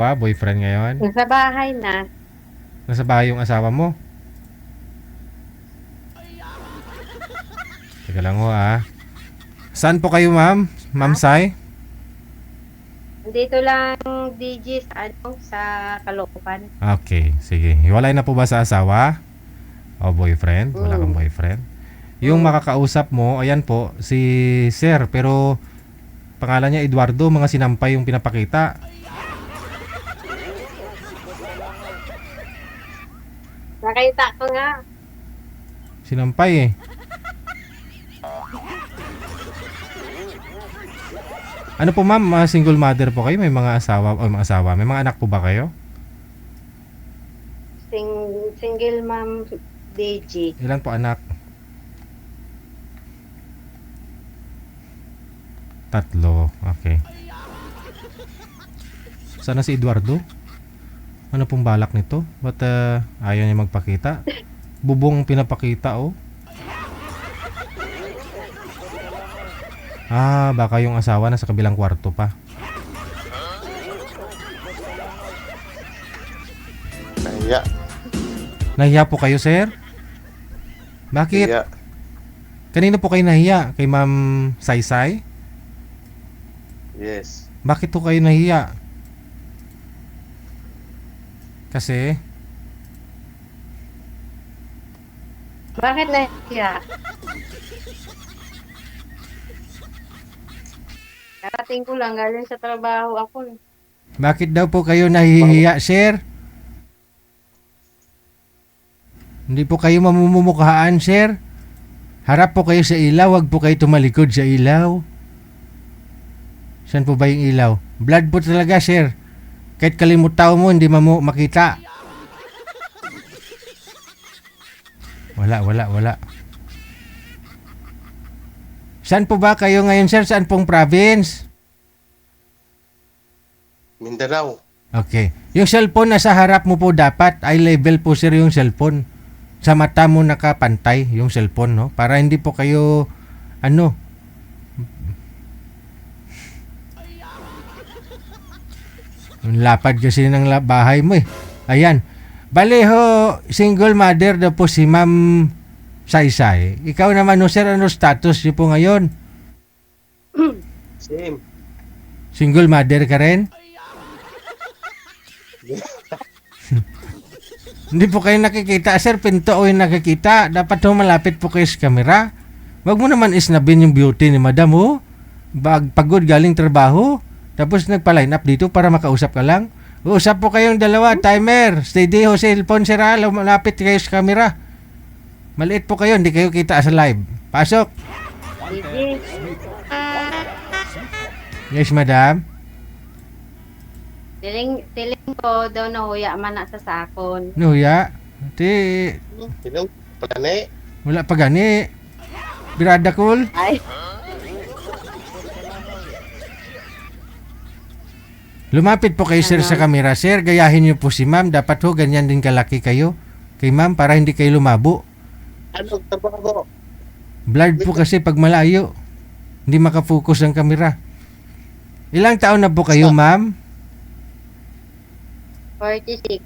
Pa, boyfriend ngayon? Nasa bahay na. Nasa bahay yung asawa mo? Teka lang ho ah. Saan po kayo ma'am? Ma'am Ha? Sai? Dito lang, DG, sa sa Caloocan. Okay, sige. Hiwalay na po ba sa asawa? O boyfriend? Wala kang Mm. boyfriend? Yung Mm. makakausap mo, ayan po, si Sir. Pero pangalan niya Eduardo, mga sinampay yung pinapakita. Nakita ko nga. Sinampay eh. Ano po ma'am, single mother po kayo? May mga asawa o mga asawa? May mga anak po ba kayo? Single mom, DG. Ilan po anak? Tatlo. Okay. Sana si Eduardo? Ano pong balak nito? Ba't ayaw niya magpakita? Bubong pinapakita oh. Ah, baka yung asawa nasa kabilang kwarto pa. Nahiya. Nahiya po kayo, sir? Bakit? Nahiya. Kanino po kayo nahiya? Kay Ma'am Saysay? Yes. Bakit po kayo nahiya? Kasi, Bakit nahiya? Karating ko lang, galing sa trabaho ako. bakit daw po kayo nahihiya, sir? Hindi po kayo mamumukhaan, sir. Harap po kayo sa ilaw, wag po kayo tumalikod sa ilaw. Saan po ba yung ilaw? Blood po talaga, sir. Kahit kalimutaw mo, hindi mo makita. Wala. Saan po ba kayo ngayon, sir? Saan pong province? Mindanao. Okay. Yung cellphone nasa harap mo po dapat. Eye level po, sir, yung cellphone. Sa mata mo nakapantay yung cellphone, no? Para hindi po kayo, ano, yung lapad kasi ng bahay mo eh. Ayan. Bale ho, single mother daw po si Ma'am Saysay. Ikaw naman no sir, ano status niyo po ngayon? Same. Single mother ka rin? Hindi po kayo nakikita. Sir, pinto o yung nakikita. Dapat ho malapit po kayo sa camera. Wag mo naman isnabin yung beauty ni madam ho. Pagod galing trabaho. Tapos nagpa-line up dito para makausap ka lang. Uusap po kayong dalawa. Timer. Steady ho, cellphone sira. Malapit kayo sa camera. Maliit po kayo. Hindi kayo kita sa live. Pasok. DG, Yes, madam. tiling ko daw nahuya man na sa sakon. Nuya. Ti, Sino? Plane. wala pa gani. Birada cool. Ay, Lumapit po kayo sir sa camera. Sir, gayahin niyo po si ma'am. Dapat ho ganyan din kalaki kayo. Kay ma'am para hindi kayo lumabo. Anong trabaho? Blurred po kasi pag malayo. Hindi makafocus ang camera. Ilang taon na po kayo ma'am? 46.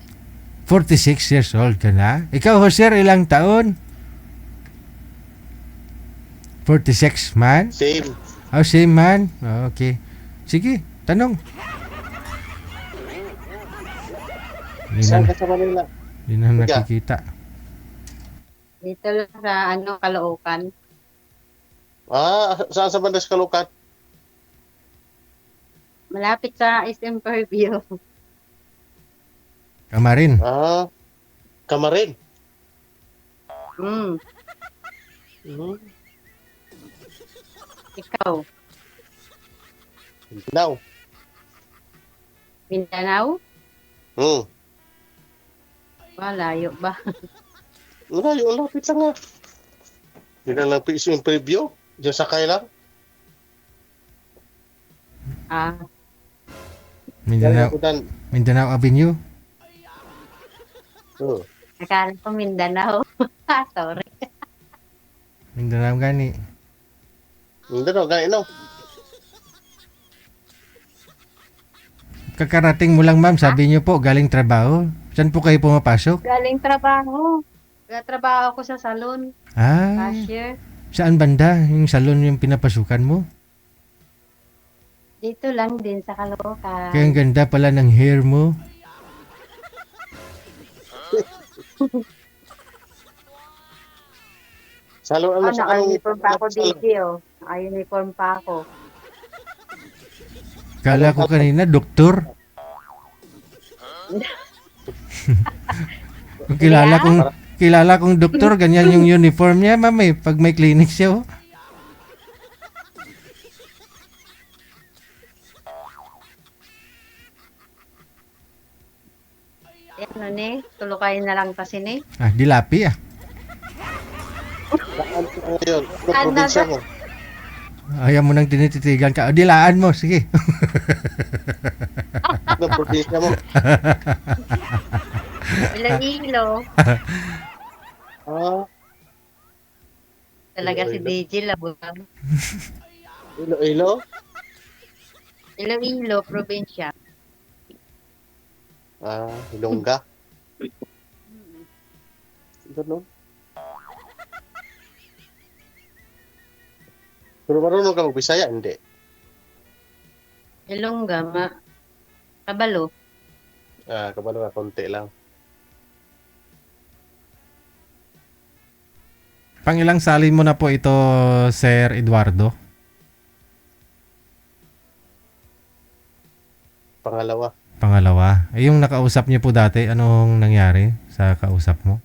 46 years old ka na. Ikaw ho sir, ilang taon? 46 man? Same. Oh, same man? Oh, okay. Sige, tanong. Hindi Saan na, ka sa Manila? hindi na nakikita. Dito lang sa Caloocan. Saan sa Bandas Kalukat? Malapit sa SM Fairview. Kamarin. Kamarin. Hmm, Hmm. ikaw. Mindanao. Mindanao? Malayo ba? Wala, yung lapit lang nga. Hindi na lang yung preview. Diyan sakay lang. Ah, Mindanao, Kudan. Mindanao Avenue. akala ko Mindanao. Sorry. Mindanao gani. Mindanao, ganun no? kakarating mo lang ma'am, sabi niyo po, galing trabaho. Saan po kayo pumapasok? Galing trabaho. Trabaho ako sa salon. Ah, Cashier. saan banda? Yung salon yung pinapasukan mo? Dito lang din sa Caloocan. Kaya ang ganda pala ng hair mo. Salo, ano, sa Naka-uniform pa ako, salo? DJ, oh. Naka-uniform pa ako. Kala ko kanina, doktor. Kung kilala kong doktor, ganyan yung uniform niya, ma'am, eh, pag may clinic siya, oh. Ano ni? Tulukay na lang kasi ni. Ah, dilapi ah. Saan ka ngayon? Anong Ano probinsya ba? mo? Ayaw mo nang tinititigan ka. O, dilaan mo, sige. Anong probinsya mo? Iloilo. Ah, Talaga si Iloilo. DJ Labang. Iloilo? Iloilo, probinsya. Ah, Ilongga. Ganun. Pero marunong ka mag-Bisaya? Hindi. Ilongga, Kabalo. Ah, kabalo ka, konti lang. Pangilang salin mo na po ito, Sir Eduardo? Pangalawa. Pangalawa. Eh, yung nakausap niyo po dati, anong nangyari sa kausap mo?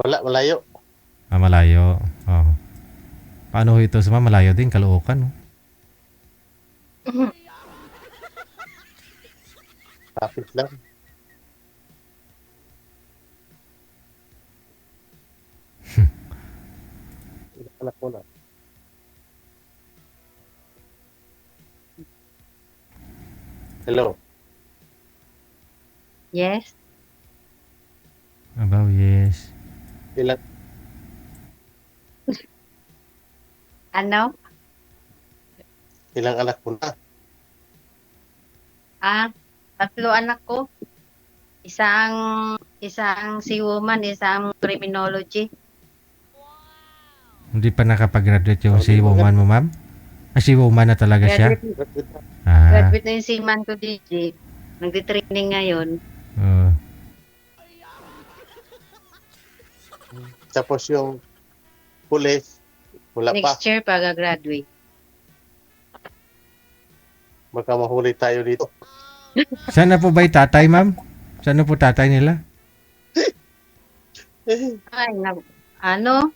Wala, malayo. Ah, malayo. Oh. Paano ho ito sa mga malayo din? Caloocan, no? Kapit lang. Ilang anak mo na? Hello. Yes. Abaw, yes. Ilang, Ano? ilang anak mo na? Tatlo anak ko. Isang si woman, isang criminology. Hindi pa nakapag-graduate yung si woman mo, ma'am? Ah, si woman na talaga siya? Graduate, Ah, graduate na yung si man ko, DJ. Nagtitraining ngayon. oh. Tapos yung police, wala pa. Next year pa graduate. Baka mahuli tayo dito. Saan na po ba yung tatay, ma'am? Saan na po tatay nila? Ay,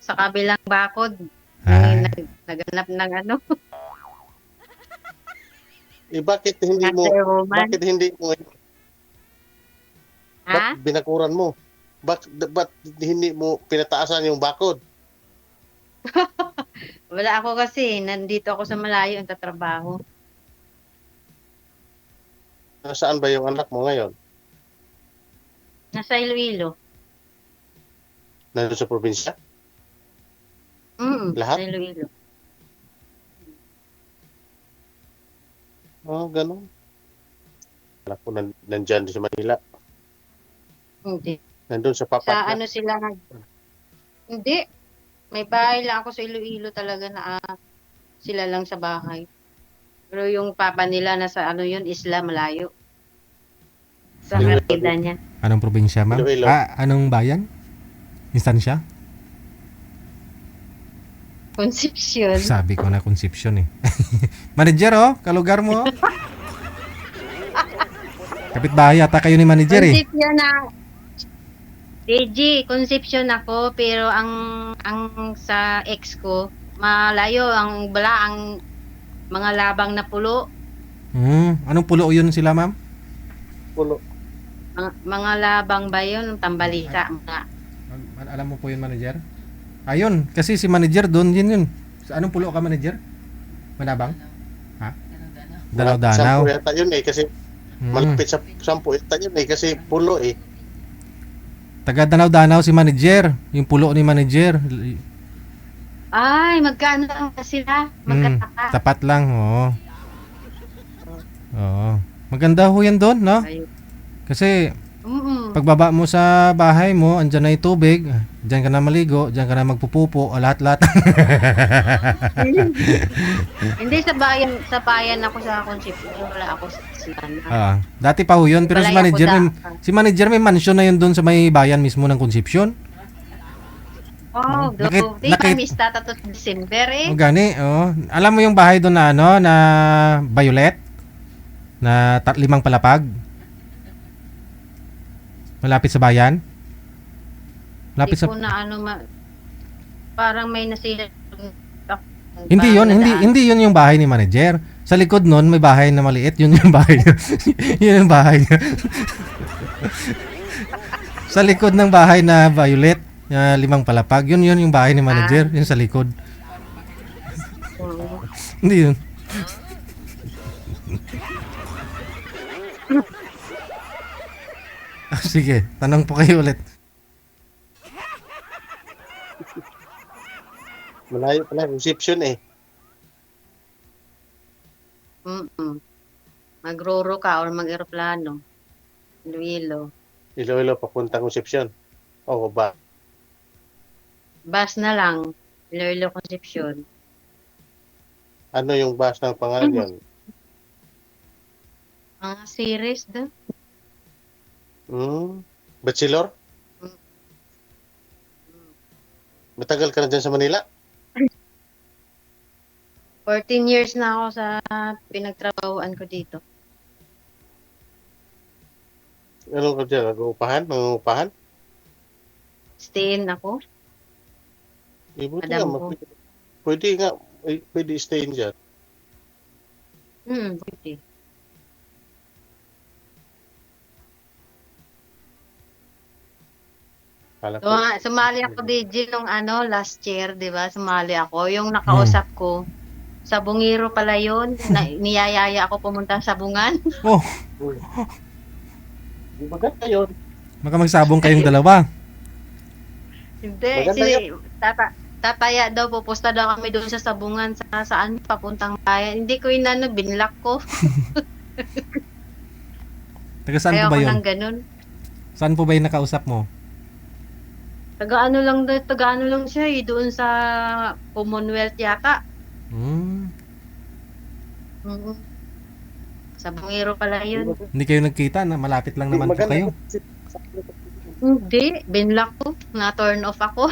sa kabilang bakod. Ah, Naganap ng ano. Bakit hindi mo, After woman. bakit hindi mo, Ha? ba't binakuran mo? Ba't hindi mo pinataasan yung bakod? Wala ako kasi. Nandito ako sa malayo ang tatrabaho. Nasaan ba yung anak mo ngayon? Nasa Iloilo. Nandun sa probinsya? Lahat? Sa Iloilo. Oh, ganun. Anak ko nandyan sa Manila. Hindi. Nandun sa papa. Sa ano sila Hindi. May bahay lang ako sa Iloilo talaga na sila lang sa bahay. Pero yung papa nila nasa isla malayo. Sa Iloilo. Merida niya. anong probinsya, ma'am? Iloilo. Ah, anong bayan? Instansya? Concepcion. Sabi ko na Concepcion eh. Manager, oh, kalugar mo, oh. Kapitbahay yata kayo ni manager eh. Concepcion na. DJ, Concepcion ako pero ang sa ex ko malayo ang mga labang na pulo. Anong pulo yun sila, ma'am? Pulo. Mga labang ba yun? Tambalita. Alam mo po yun, manager? Ayun, kasi si manager doon yun. Sa anong pulo ka, manager? Manabang? Ha? Danaw-danaw. Sampu yata yun eh, kasi malapit sa sampu yata yun eh, kasi pulo eh. Taga Danaw-danaw si manager. Yung pulo ni manager. Ay, magkano lang sila? Magkataka. Tapat lang, oo. Oo. Maganda ho yan doon, no? Ayun. Kasi Mm-mm. pagbaba mo sa bahay mo, andyan na yung tubig, diyan ka na maligo, diyan ka na magpupupo, lahat-lahat. Hindi sa bayan ako sa Concepcion, wala ako sa Siana. Dati pa ho yun, pero Balay ako si manager may mansion na yun doon sa may bayan mismo ng Concepcion. Oh, Nakit- go. Di nakit- kami tatot December eh. O gani, oh. Alam mo yung bahay doon na ano, na violet? Na 5 palapag? Malapit sa bayan? Hindi Malapit sa... ko na ano parang may nasira. Hindi yun, hindi yun yung bahay ni manager. Sa likod nun, may bahay na maliit, yun yung bahay niya. Yun yung bahay niya. Sa likod ng bahay na violet, 5 palapag, yun yung bahay ni manager, yun sa likod. Hindi yun. Sige, tanong po kayo ulit. Malayo pala, Concepcion eh. Mm. Magroro ka or mag-eroplano. Iloilo. Iloilo papuntang Concepcion. O ba? Bus na lang. Iloilo Concepcion. Ano yung bus ng pangalan yun? Mga series da. Bachelor? Matagal ka na dyan sa Manila? 14 years na ako sa pinagtrabahoan ko dito. Ano ka dyan? Nag-uupahan? Nangungupahan? Stayin ako. Buti Madam nga, ko. pwede nga, pwede stay dyan. Pwede. Kala So, ko, sumali ako DJ nung last year, 'di ba? Sumali ako. Yung nakausap ko sa Bungiro pala 'yon. Niyayaya ako pumunta sa Bungan. Oh, di maganda yun. baka magsabong kayong dalawa. Hindi, Maganda tataya daw, pupusta daw kami doon sa Sabungan sa saan papuntang bayan. Hindi ko inano, binlock ko. Taga saan Kaya po ba ako yun? nang ganun. Saan po ba yung nakausap mo? Taga ano lang siya eh, doon sa Commonwealth yata. Hmm, Mhm. Sa Bungiro pala yun. hindi kayo nagkita na malapit lang naman po kayo. Hindi, binlock ko. Na-turn off ako.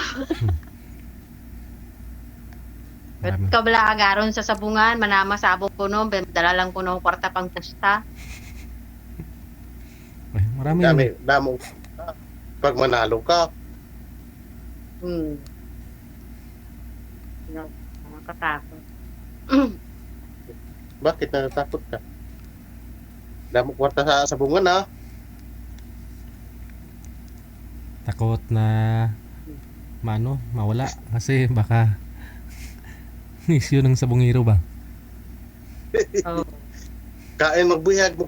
Marami, Kabla agaron sa Sabungan, manama sabong ko noon, dala lang ko ng kwarta pang pusta. marami Dami, damo. Pag manalo ka, Hmm. Nakakatakot. bakit natatakot ka? Damo kwarta sa sabungan ha. takot na mawala kasi baka issue ng sabongero ba? Oh. Kain magbuyag,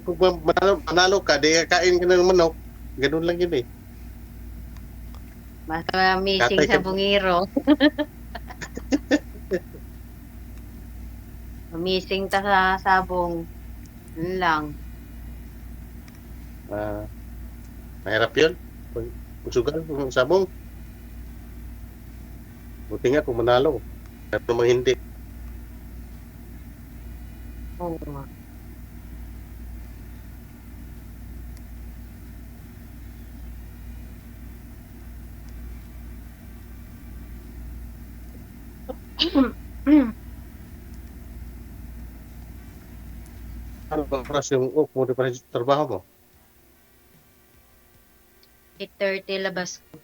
manalo ka, di ka kain ka ng manok. Ganun lang yun eh. Basta missing Katay sa ka- Bungiro. Missing ta sa sabong. Yun lang. Mahirap yun. Pusugan kung sabong. Buti nga kung manalo. Pero naman hindi. Oo nga. Ano ba oras yung mo pa rin sa trabaho mo? 8:30 labas ko.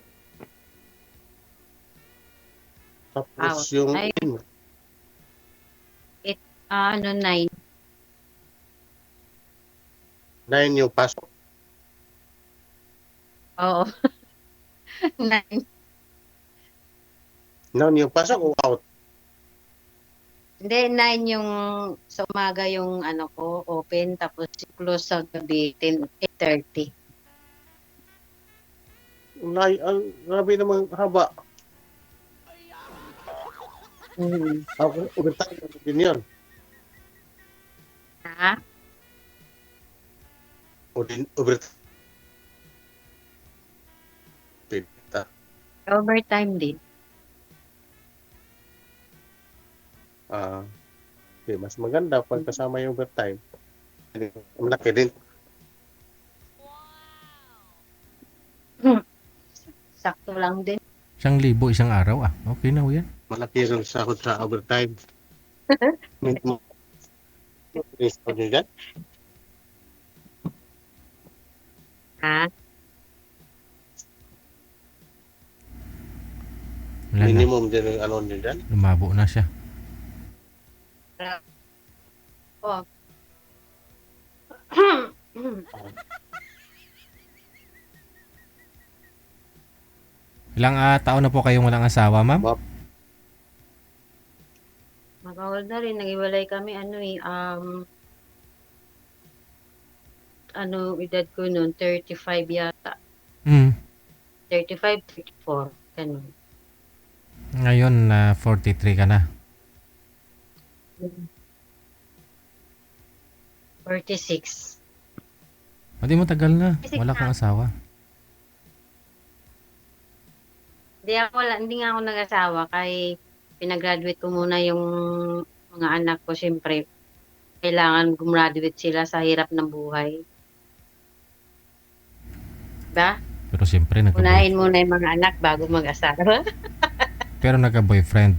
Tapos Out. yung Ay. in mo. 9. 9 yung pasok. Oo. 9. 9 yung pasok o out? Hindi, 9 yung sa umaga yung ko, open, tapos close sa gabi, 8:30. Grabe namang haba. Overtime din yun. Ha? O din, overtime. Overtime din. Okay, mas maganda pag kasama yung overtime. Malaki din. Sakto lang din. 1,000 isang araw ah. Okay na ho yan. Malaki rin sahod sa overtime. Mint mo. Gusto nyo dyan? Ha? Wala na. Minimum din yung ano nyo dyan. Lumabo na siya. Oh. Ilang taon na po kayong walang asawa, ma'am? Mag-awal na rin. Nag-iwalay kami. Edad ko noon, 35 yata. Hmm. 35, 34. Ganun. Ngayon, 43 ka na. 46. Hindi mo tagal na. Wala kang asawa. Hindi nga ako nag-asawa kay pinagraduate ko muna yung mga anak ko. Siyempre, kailangan gumraduate sila sa hirap ng buhay. Diba? Pero siyempre, Unahin muna yung mga anak bago mag-asawa. pero nagka-boyfriend.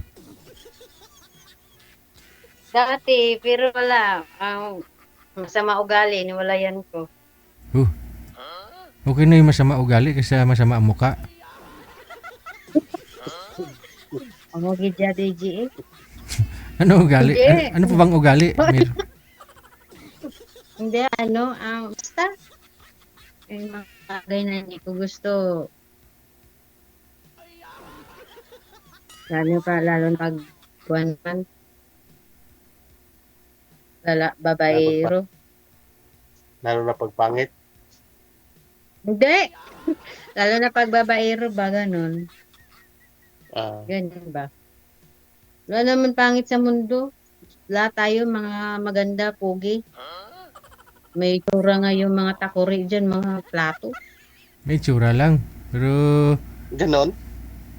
Dati, pero wala. Masama ugali, niwalayan ko. Okay na yung masama ugali kasi masama ang muka. Ang gidya DJ eh. Ano ugali? Hindi. Ano po bang ugali? Hindi, basta. Yung mga bagay na hindi ko gusto. Lalo na pag buwan man. Babaero. Lalo na pagpangit. Hindi! Lalo na pag babaero ba, ganun. Ganyan ba? Wala naman pangit sa mundo. Lahat tayo, mga maganda, pogi. May tura nga yung mga takuri dyan, mga plato. May tsura lang. Pero Ganon.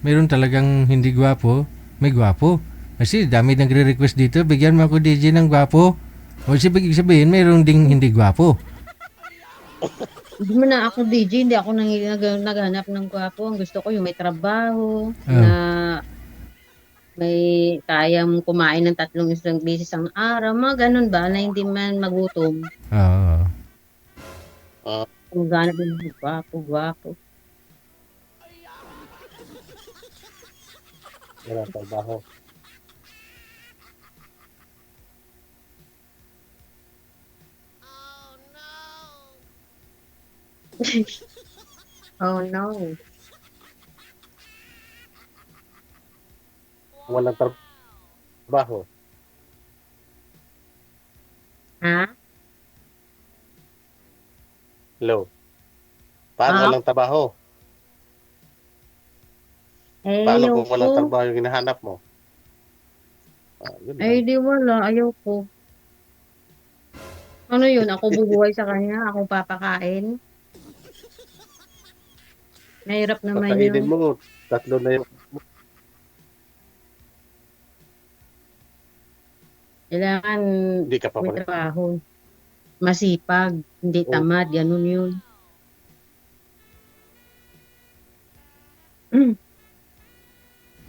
mayroon talagang hindi gwapo. May gwapo. Kasi dami nagre-request dito. Bigyan mo ako DJ ng gwapo. O sabihin, mayroong ding hindi gwapo. Hindi mo na ako DJ, hindi ako naghanap ng gwapo. Ang gusto ko yung may trabaho, na may kayang kumain ng 3 isang beses ang araw. Mga ganun ba, na hindi man magutom. Oo. Kung ganap yung gwapo. Wala trabaho. Oh no. Walang trabaho. Ha? Hello. Paano walang trabaho? Paano kung walang trabaho yung hinahanap mo? Di wala. Ayoko. Ano yun? Ako bubuhay sa kanya? Ako papakain? Mahirap naman Pagkainin yun. mo, 3 na yung... Kailangan Hindi ka pa may trabaho. Masipag. Hindi tamad. Ganun yun.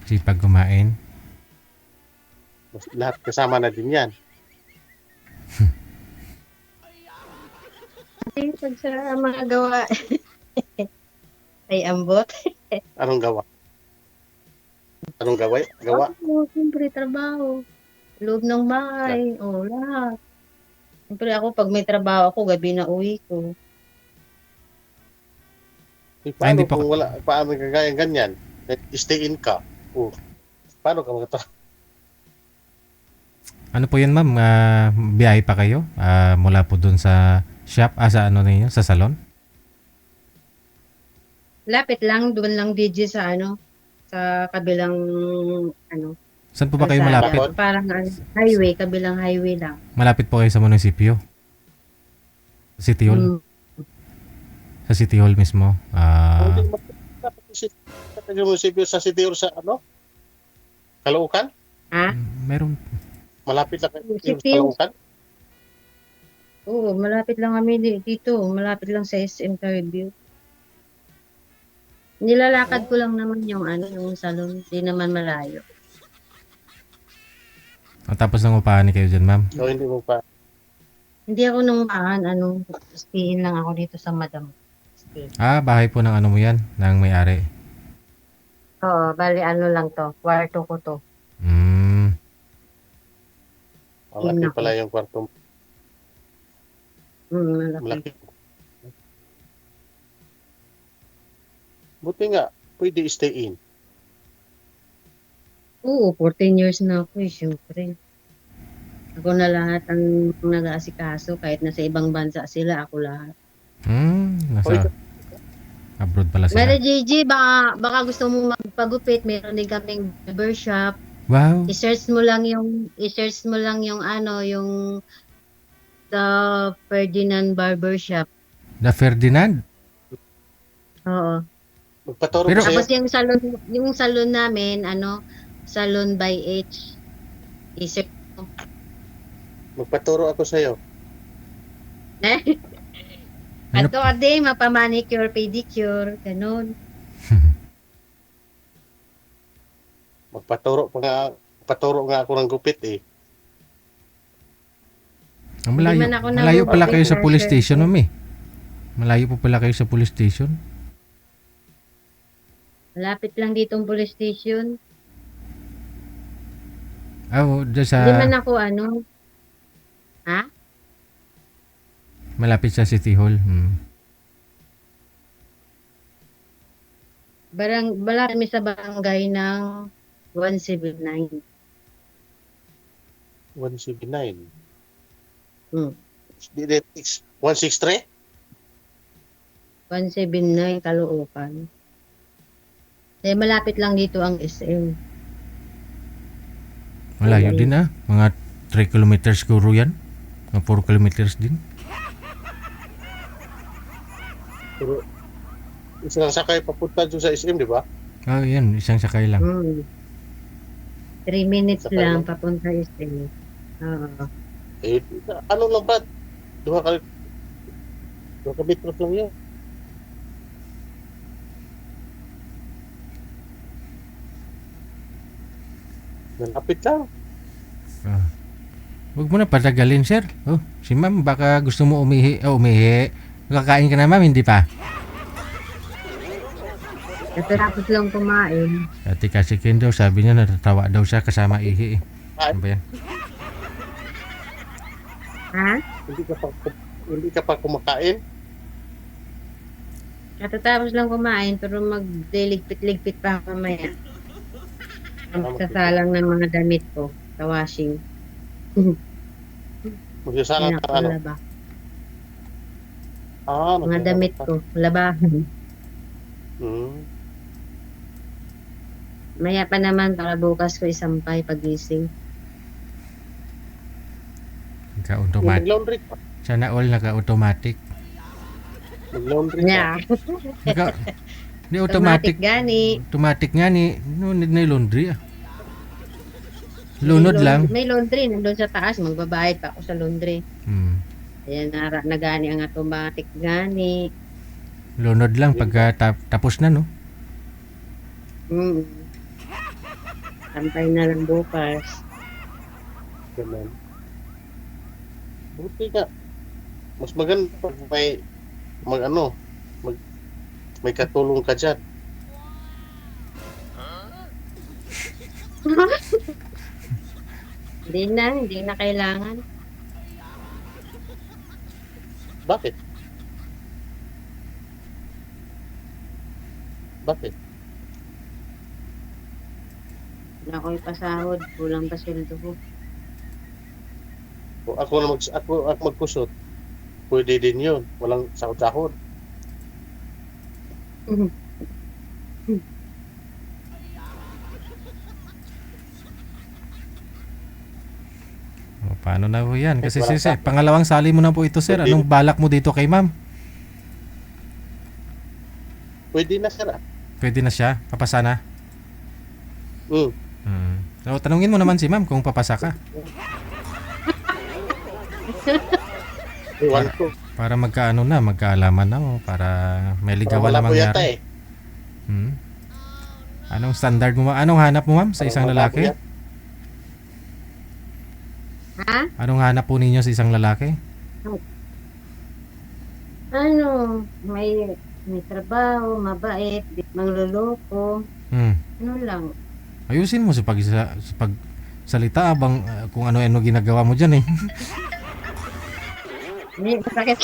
Sipag kumain. Lahat kasama na din yan. Pag sa mga gawa ay ambot. Anong gawa? Anong gawa? Siyempre, trabaho. Loob ng bahay. Lahat. Siyempre ako, pag may trabaho ako, gabi na uwi ko. Paano hindi pa- kung wala, paano kagaya ganyan? Stay in ka. Paano ka magtrabaho? Ano po yun, ma'am? Biyahe pa kayo? Mula po dun sa shop? Sa ano ninyo? Sa salon? Lapit lang, doon lang DJ sa sa kabilang Saan po ba kayo kalsada. malapit? Parang kabilang highway lang. Malapit po kayo sa munisipyo? City Hall? Sa City Hall mismo. Hindi munisipyo sa City Hall sa Caloocan? Ha? Meron. Malapit lang kayo sa City Hall. Caloocan? Oo, malapit lang kami dito. Malapit lang sa SM Caribbean. Nilalakad ko lang naman yung salon. Hindi naman malayo. Tapos nangupahan ni kayo dyan, ma'am. So, hindi mo pa. Hindi ako nung stayin lang ako dito sa Madam. Stay. Bahay po ng ano mo yan, ng may-ari. Oo, bali lang to. Kwarto ko to. Malaki Yun pala yung kwarto. Malaki. Malaki. Buti nga, pwede stay in. Oo, 14 years na ako syempre. Ako na lahat ang nag-aasikaso. Kahit nasa ibang bansa sila, ako lahat. Nasa abroad pala sila. Mary JJ, baka gusto mo magpagupit. Meron din kaming barbershop. Wow. I-search mo lang yung yung The Ferdinand Barbershop. The Ferdinand? Oo. Magpaturo Pero- ko sa'yo. Tapos yung salon namin, Salon by H. I-search mo. Magpaturo ako sa'yo. Ano- Ato ade, mapamanicure, pedicure, ganun. Magpaturo nga ako ng gupit eh. Malayo, Hindi man ako malayo pala kayo sa nagugupit, police sir. station, ma'am eh. Malayo po pala kayo sa police station. Malapit lang dito ang police station. Dyan sa, Hindi man ako ha? malapit sa City Hall. Bala kami sa barangay ng 179. 179. Hmm. 163? 179 Caloocan. Malapit lang dito ang SM. Malayo din Mga 3 kilometers siguro yan. Mga 4 kilometers din. Pero isang sakay papunta dyan sa SM, di ba? Yan. Isang sakay lang. 3 minutes Sakay lang lang. papunta SM. Oo. Eh, ano lang ba? 2 metros lang yan. Malapit lang. Huwag mo na patagalin, sir. Si ma'am, baka gusto mo umihi. Umihi. Kakain ka na, ma'am, hindi pa. Katapos lang kumain. Dati kasi Ken daw, sabi niya natatawa daw siya kasama ihi. Ano ba yan? Ha? Hindi ka pa kumakain. Katatapos lang kumain pero magdiligpit-ligpit pa ako mamaya. Ang sasalang ng mga damit ko sa washing. Magsasalang ka ano? Laba. Mga magsasalang damit ka. ko, labahan. Hmm. Maya pa naman para bukas ko isampay pagising. Naka-automatic. Mag-laundry pa. Sana all naka-automatic. Mag-laundry pa. Yeah. Di automatic. gani. Automatic nga ni. No need na yung laundry Lunod lang. May laundry nandun sa taas. Magbabayad pa ako sa laundry. Ayan, na gani ang automatic gani. Lunod lang pagka tapos na, no? Sampay na lang bukas. Ganun. Buti ka. Mas maganda pag may katulong ka dyan. Hindi na kailangan. Bakit? Bakit? Wala ko ipasahod. Kulang pa sweldo ko. Kung ako magkusot, pwede din yun. Walang sahod-sahod. Paano na po yan? Kasi pangalawang sali mo na po ito, sir. Anong balak mo dito kay ma'am? Pwede na sir. Pwede na siya? Papasa na? Hmm. So, tanungin mo naman si ma'am kung papasa ka. Iwan ko. Para magkaalaman na mo. Para may ligawan na Wala po yata mangyari. eh. Anong standard mo, anong hanap mo ma'am sa isang Wala po lalaki? yata. Ha? Anong hanap po ninyo sa isang lalaki? Ano, may trabaho, mabait, di mangloloko. Hmm. Ano lang. Ayusin mo sa pagsalita abang kung ano-ano ginagawa mo dyan eh. Hindi, masakit.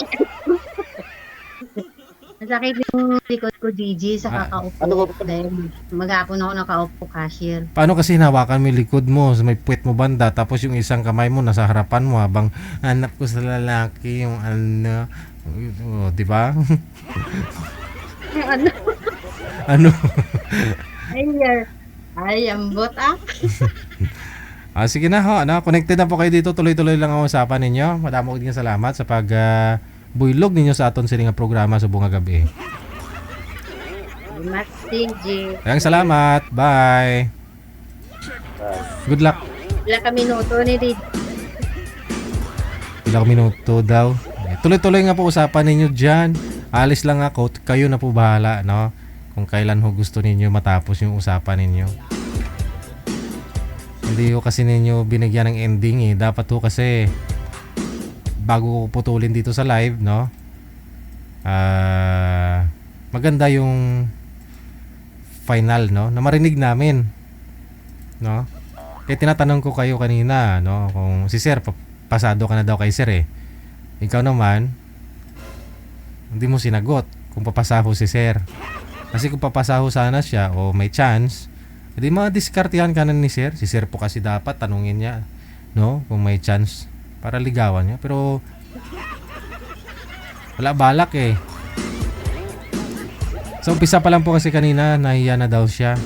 Masakit yung likod ko, Gigi, sa kakaupo. Ano ba? Dahil maghapon ako nakaupo, cashier. Paano kasi hinawakan mo yung likod mo, may puwet mo banda, tapos yung isang kamay mo nasa harapan mo habang hanap ko sa lalaki yung ano, oh, di ba? Ano? Ano? Ay, ambot ah. Sige na ho, connected na po kayo dito, tuloy-tuloy lang ang usapan ninyo. Madamo din salamat sa buylog ninyo sa aton sining nga programa sa bunga gabi. Salamat, Gigi. Maraming salamat. Bye. Good luck. Wala kami minuto ni Gigi. Ilang minuto daw. Tuloy-tuloy nga po usapan ninyo dyan. Alis lang ako. Kayo na po bahala, no? Kung kailan ho gusto ninyo matapos yung usapan ninyo. Hindi ko kasi ninyo binigyan ng ending eh. Dapat ho kasi bago ko putulin dito sa live, no? Maganda yung final, no? Na marinig namin. No? Kaya tinatanong ko kayo kanina, no? Kung si Sir, pasado ka na daw kay Sir eh. Ikaw naman, hindi mo sinagot kung papasaho si Sir. Kasi kung papasaho sana siya o may chance, hindi ma-diskartihan ka na ni Sir. Si Sir po kasi dapat tanungin niya, no? Kung may chance para ligawan niya. Pero wala balak eh. So umpisa pa lang po kasi kanina, nahiya na daw siya.